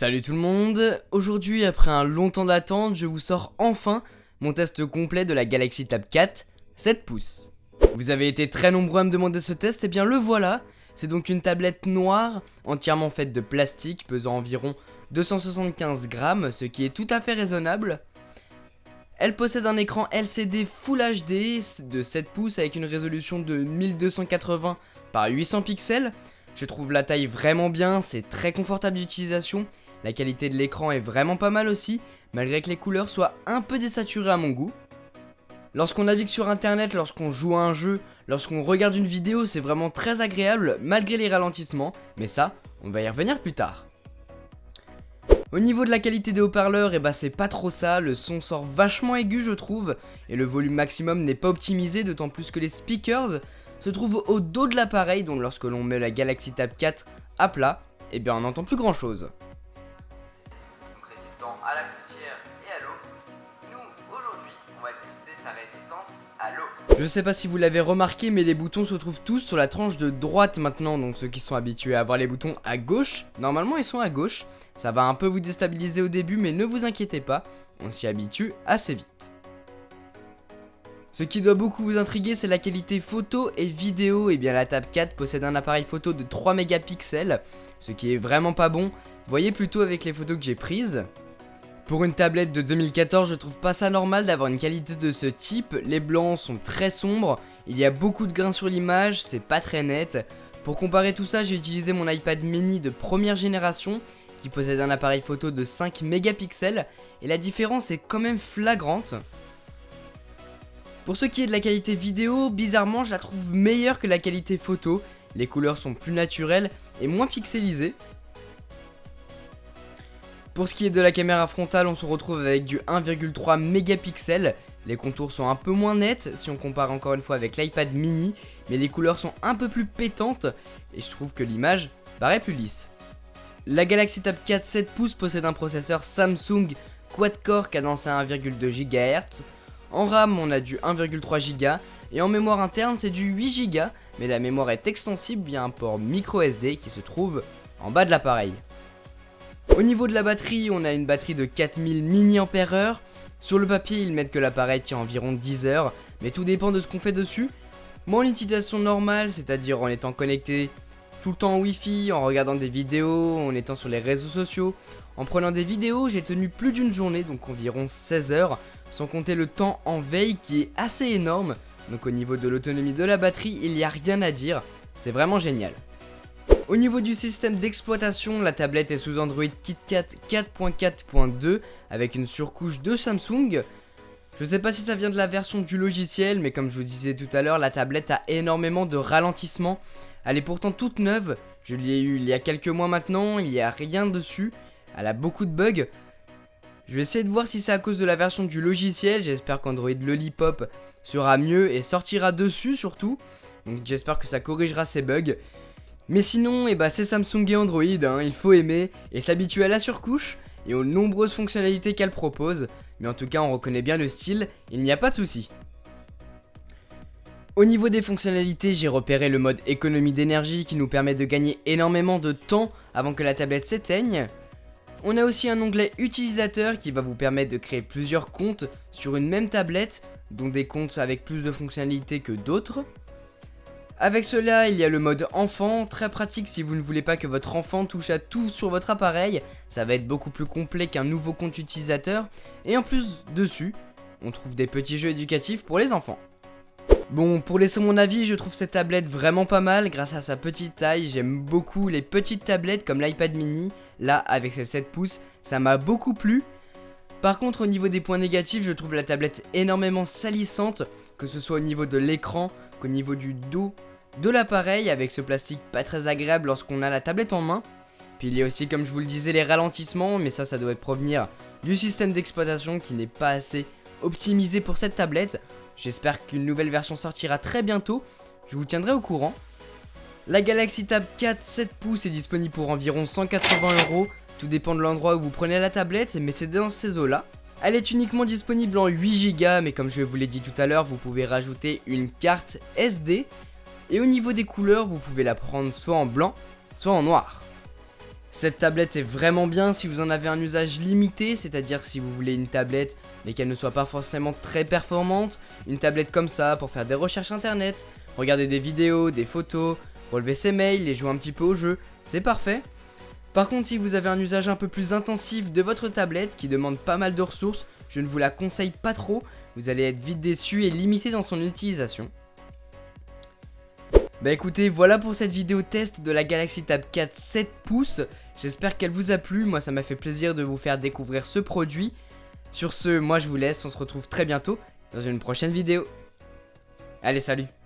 Salut tout le monde, aujourd'hui après un long temps d'attente, je vous sors enfin mon test complet de la Galaxy Tab 4 7 pouces. Vous avez été très nombreux à me demander ce test, et bien le voilà. C'est donc une tablette noire, entièrement faite de plastique, pesant environ 275 grammes, ce qui est tout à fait raisonnable. Elle possède un écran LCD Full HD de 7 pouces avec une résolution de 1280 par 800 pixels. Je trouve la taille vraiment bien, c'est très confortable d'utilisation. La qualité de l'écran est vraiment pas mal aussi, malgré que les couleurs soient un peu désaturées à mon goût. Lorsqu'on navigue sur internet, lorsqu'on joue à un jeu, lorsqu'on regarde une vidéo, c'est vraiment très agréable malgré les ralentissements, mais ça, on va y revenir plus tard. Au niveau de la qualité des haut-parleurs, c'est pas trop ça, le son sort vachement aigu je trouve, et le volume maximum n'est pas optimisé, d'autant plus que les speakers se trouvent au dos de l'appareil, donc lorsque l'on met la Galaxy Tab 4 à plat, on n'entend plus grand chose. Donc résistant à la poussière et à l'eau. Nous, aujourd'hui, on va tester sa résistance à l'eau. Je sais pas si vous l'avez remarqué, mais les boutons se trouvent tous sur la tranche de droite maintenant, donc ceux qui sont habitués à avoir les boutons à gauche, normalement ils sont à gauche. Ça va un peu vous déstabiliser au début, mais ne vous inquiétez pas, on s'y habitue assez vite. Ce qui doit beaucoup vous intriguer, c'est la qualité photo et vidéo. La Tab 4 possède un appareil photo de 3 mégapixels, ce qui est vraiment pas bon. Voyez plutôt avec les photos que j'ai prises. Pour une tablette de 2014, je trouve pas ça normal d'avoir une qualité de ce type. Les blancs sont très sombres, il y a beaucoup de grains sur l'image, c'est pas très net. Pour comparer tout ça, j'ai utilisé mon iPad mini de première génération, qui possède un appareil photo de 5 mégapixels, et la différence est quand même flagrante. Pour ce qui est de la qualité vidéo, bizarrement je la trouve meilleure que la qualité photo. Les couleurs sont plus naturelles et moins pixelisées. Pour ce qui est de la caméra frontale, on se retrouve avec du 1,3 mégapixels. Les contours sont un peu moins nets si on compare encore une fois avec l'iPad mini, mais les couleurs sont un peu plus pétantes et je trouve que l'image paraît plus lisse. La Galaxy Tab 4 7 pouces possède un processeur Samsung quad-core cadencé à 1,2 GHz. En RAM, on a du 1,3 Go et en mémoire interne, c'est du 8 Go, mais la mémoire est extensible via un port micro SD qui se trouve en bas de l'appareil. Au niveau de la batterie, on a une batterie de 4000 mAh. Sur le papier, ils mettent que l'appareil tient environ 10 heures, mais tout dépend de ce qu'on fait dessus. Moi, en utilisation normale, c'est-à-dire en étant connecté tout le temps au Wi-Fi, en regardant des vidéos, en étant sur les réseaux sociaux, en prenant des vidéos, j'ai tenu plus d'une journée, donc environ 16 heures, sans compter le temps en veille qui est assez énorme. Donc au niveau de l'autonomie de la batterie, il n'y a rien à dire, c'est vraiment génial. Au niveau du système d'exploitation, la tablette est sous Android KitKat 4.4.2 avec une surcouche de Samsung. Je sais pas si ça vient de la version du logiciel, mais comme je vous disais tout à l'heure, la tablette a énormément de ralentissements. Elle est pourtant toute neuve, je l'ai eue il y a quelques mois maintenant, il n'y a rien dessus, elle a beaucoup de bugs. Je vais essayer de voir si c'est à cause de la version du logiciel, j'espère qu'Android Lollipop sera mieux et sortira dessus surtout. Donc j'espère que ça corrigera ces bugs. Mais sinon, c'est Samsung et Android, il faut aimer et s'habituer à la surcouche et aux nombreuses fonctionnalités qu'elle propose. Mais en tout cas, on reconnaît bien le style, il n'y a pas de souci. Au niveau des fonctionnalités, j'ai repéré le mode économie d'énergie qui nous permet de gagner énormément de temps avant que la tablette s'éteigne. On a aussi un onglet utilisateur qui va vous permettre de créer plusieurs comptes sur une même tablette, dont des comptes avec plus de fonctionnalités que d'autres. Avec cela, il y a le mode enfant, très pratique si vous ne voulez pas que votre enfant touche à tout sur votre appareil, ça va être beaucoup plus complet qu'un nouveau compte utilisateur, et en plus dessus, on trouve des petits jeux éducatifs pour les enfants. Bon, pour laisser mon avis, je trouve cette tablette vraiment pas mal grâce à sa petite taille. J'aime beaucoup les petites tablettes comme l'iPad mini. Là, avec ses 7 pouces, ça m'a beaucoup plu. Par contre, au niveau des points négatifs, je trouve la tablette énormément salissante, que ce soit au niveau de l'écran qu'au niveau du dos de l'appareil, avec ce plastique pas très agréable lorsqu'on a la tablette en main. Puis il y a aussi, comme je vous le disais, les ralentissements, mais ça doit provenir du système d'exploitation qui n'est pas assez optimisé pour cette tablette. J'espère qu'une nouvelle version sortira très bientôt, je vous tiendrai au courant. La Galaxy Tab 4 7 pouces est disponible pour environ 180€, tout dépend de l'endroit où vous prenez la tablette, mais c'est dans ces eaux-là. Elle est uniquement disponible en 8 Go, mais comme je vous l'ai dit tout à l'heure, vous pouvez rajouter une carte SD. Et au niveau des couleurs, vous pouvez la prendre soit en blanc, soit en noir. Cette tablette est vraiment bien si vous en avez un usage limité, c'est-à-dire si vous voulez une tablette mais qu'elle ne soit pas forcément très performante, une tablette comme ça pour faire des recherches internet, regarder des vidéos, des photos, relever ses mails et jouer un petit peu au jeu, c'est parfait. Par contre, si vous avez un usage un peu plus intensif de votre tablette qui demande pas mal de ressources, je ne vous la conseille pas trop, vous allez être vite déçu et limité dans son utilisation. Bah écoutez, voilà pour cette vidéo test de la Galaxy Tab 4 7 pouces. J'espère qu'elle vous a plu, moi ça m'a fait plaisir de vous faire découvrir ce produit. Sur ce, moi je vous laisse, on se retrouve très bientôt dans une prochaine vidéo. Allez, salut!